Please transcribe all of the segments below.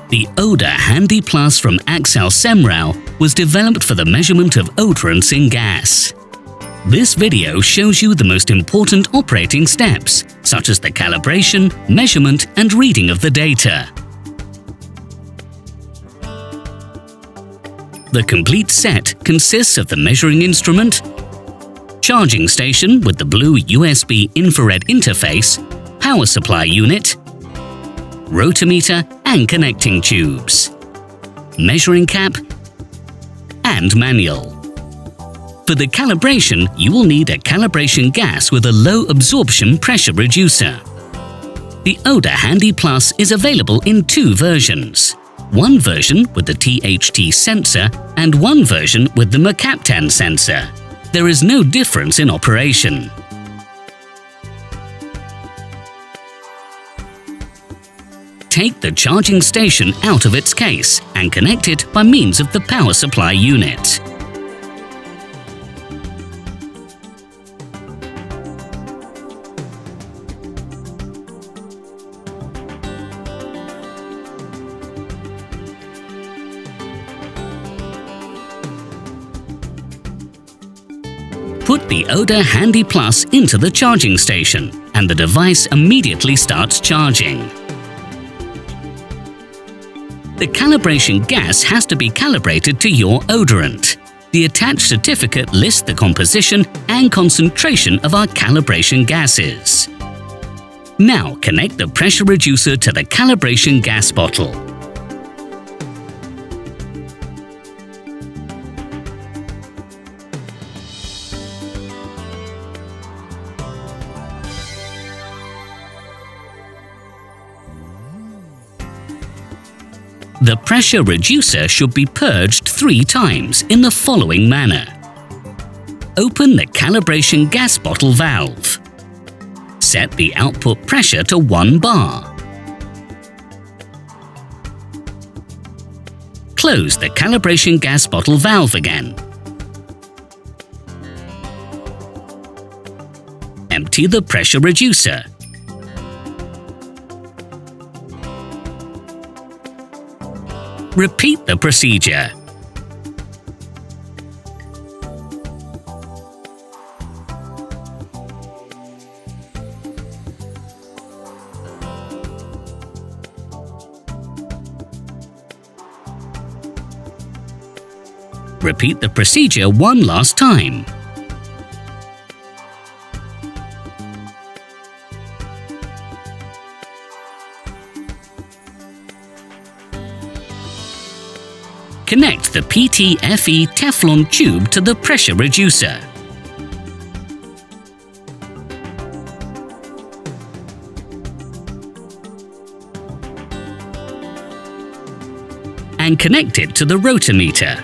The Odor Handy Plus from Axel Semrau was developed for the measurement of odorants in gas. This video shows you the most important operating steps, such as the calibration, measurement and reading of the data. The complete set consists of the measuring instrument, charging station with the blue USB infrared interface, power supply unit, rotometer and connecting tubes, measuring cap, and manual. For the calibration, you will need a calibration gas with a low absorption pressure reducer. The Odor Handy Plus is available in two versions. One version with the THT sensor and one version with the mercaptan sensor. There is no difference in operation. Take the charging station out of its case and connect it by means of the power supply unit. Put the Odor Handy Plus into the charging station and the device immediately starts charging. The calibration gas has to be calibrated to your odorant. The attached certificate lists the composition and concentration of our calibration gases. Now connect the pressure reducer to the calibration gas bottle. The pressure reducer should be purged 3 times in the following manner. Open the calibration gas bottle valve. Set the output pressure to 1 bar. Close the calibration gas bottle valve again. Empty the pressure reducer. Repeat the procedure. Repeat the procedure one last time. Connect the PTFE Teflon tube to the pressure reducer. And connect it to the rotometer.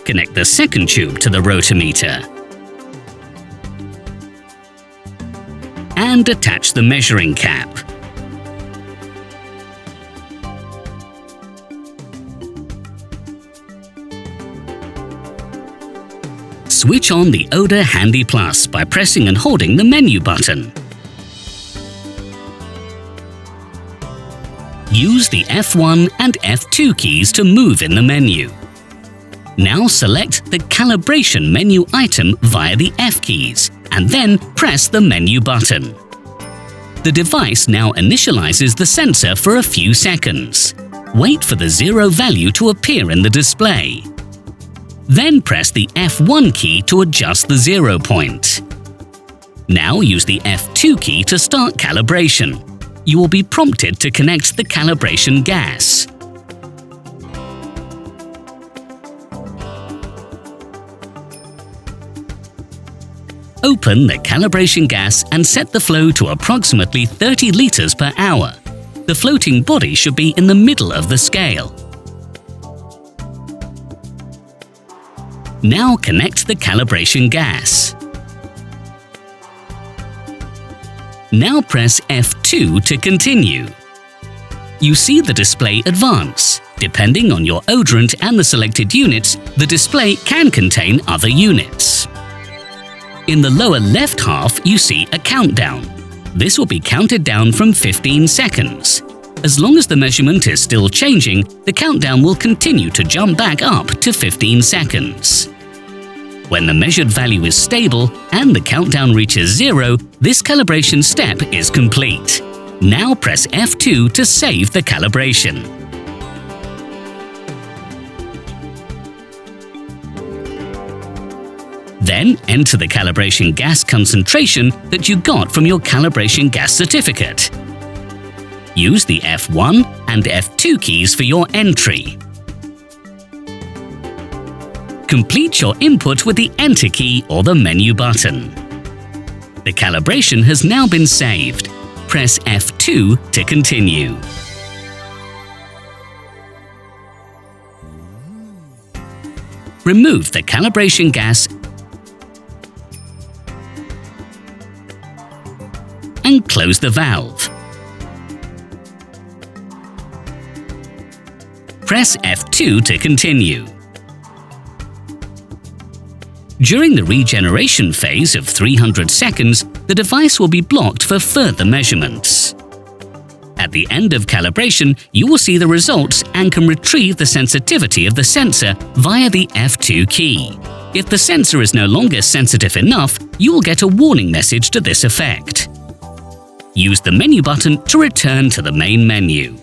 Connect the second tube to the rotometer. And attach the measuring cap. Switch on the Odor Handy Plus by pressing and holding the menu button. Use the F1 and F2 keys to move in the menu. Now select the calibration menu item via the F keys and then press the menu button. The device now initializes the sensor for a few seconds. Wait for the 0 value to appear in the display. Then press the F1 key to adjust the 0 point. Now use the F2 key to start calibration. You will be prompted to connect the calibration gas. Open the calibration gas and set the flow to approximately 30 liters per hour. The floating body should be in the middle of the scale. Now connect the calibration gas. Now press F2 to continue. You see the display advance. Depending on your odorant and the selected units, the display can contain other units. In the lower left half, you see a countdown. This will be counted down from 15 seconds. As long as the measurement is still changing, the countdown will continue to jump back up to 15 seconds. When the measured value is stable and the countdown reaches 0, this calibration step is complete. Now press F2 to save the calibration. Then enter the calibration gas concentration that you got from your calibration gas certificate. Use the F1 and F2 keys for your entry. Complete your input with the Enter key or the menu button. The calibration has now been saved. Press F2 to continue. Remove the calibration gas and close the valve. Press F2 to continue. During the regeneration phase of 300 seconds, the device will be blocked for further measurements. At the end of calibration, you will see the results and can retrieve the sensitivity of the sensor via the F2 key. If the sensor is no longer sensitive enough, you will get a warning message to this effect. Use the menu button to return to the main menu.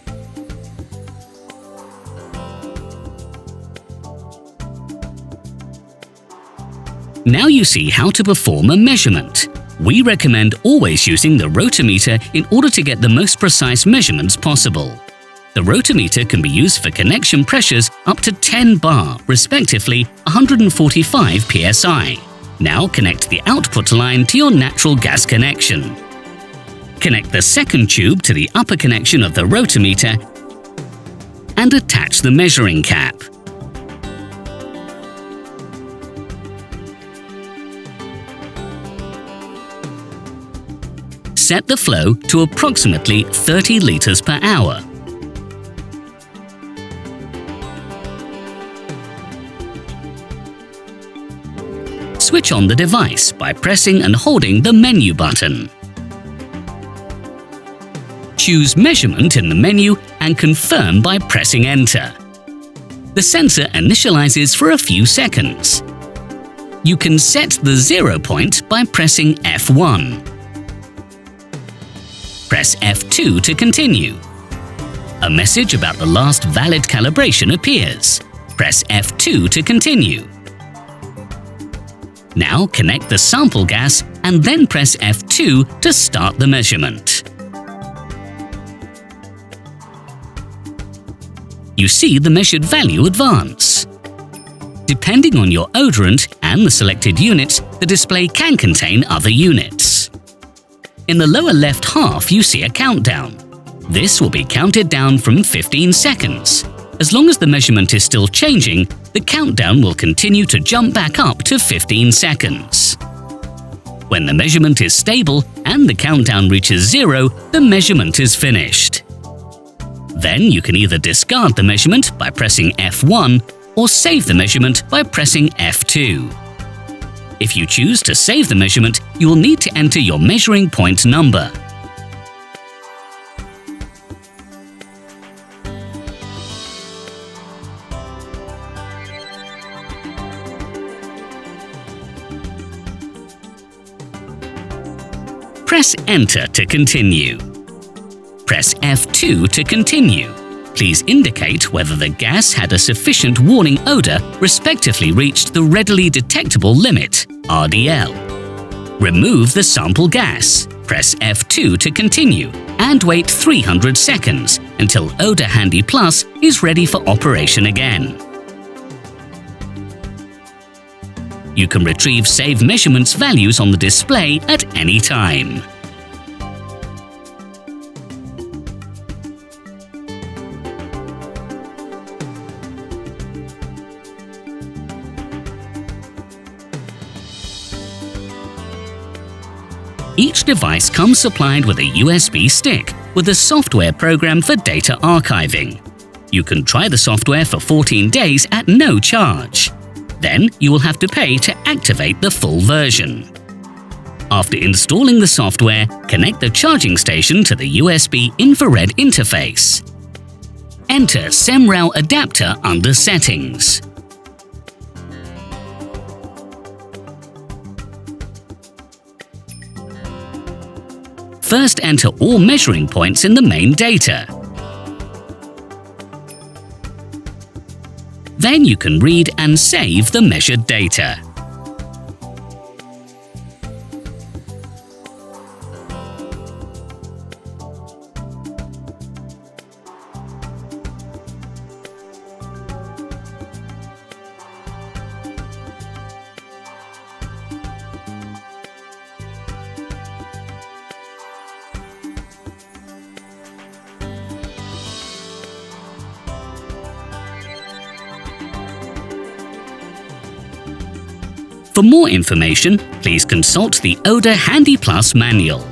Now you see how to perform a measurement. We recommend always using the rotometer in order to get the most precise measurements possible. The rotometer can be used for connection pressures up to 10 bar, respectively 145 psi. Now connect the output line to your natural gas connection. Connect the second tube to the upper connection of the rotometer and attach the measuring cap. Set the flow to approximately 30 liters per hour. Switch on the device by pressing and holding the menu button. Choose Measurement in the menu and confirm by pressing Enter. The sensor initializes for a few seconds. You can set the 0 point by pressing F1. Press F2 to continue. A message about the last valid calibration appears. Press F2 to continue. Now connect the sample gas and then press F2 to start the measurement. You see the measured value advance. Depending on your odorant and the selected units, the display can contain other units. In the lower left half, you see a countdown. This will be counted down from 15 seconds. As long as the measurement is still changing, the countdown will continue to jump back up to 15 seconds. When the measurement is stable and the countdown reaches 0, the measurement is finished. Then you can either discard the measurement by pressing F1 or save the measurement by pressing F2. If you choose to save the measurement, you will need to enter your measuring point number. Press Enter to continue. Press F2 to continue. Please indicate whether the gas had a sufficient warning odor, respectively reached the readily detectable limit, RDL. Remove the sample gas. Press F2 to continue and wait 300 seconds until Odor Handy Plus is ready for operation again. You can retrieve saved measurements values on the display at any time. Each device comes supplied with a USB stick with a software program for data archiving. You can try the software for 14 days at no charge. Then you will have to pay to activate the full version. After installing the software, connect the charging station to the USB infrared interface. Enter Semrau adapter under Settings. First enter all measuring points in the main data. Then you can read and save the measured data. For more information, please consult the Odor Handy Plus manual.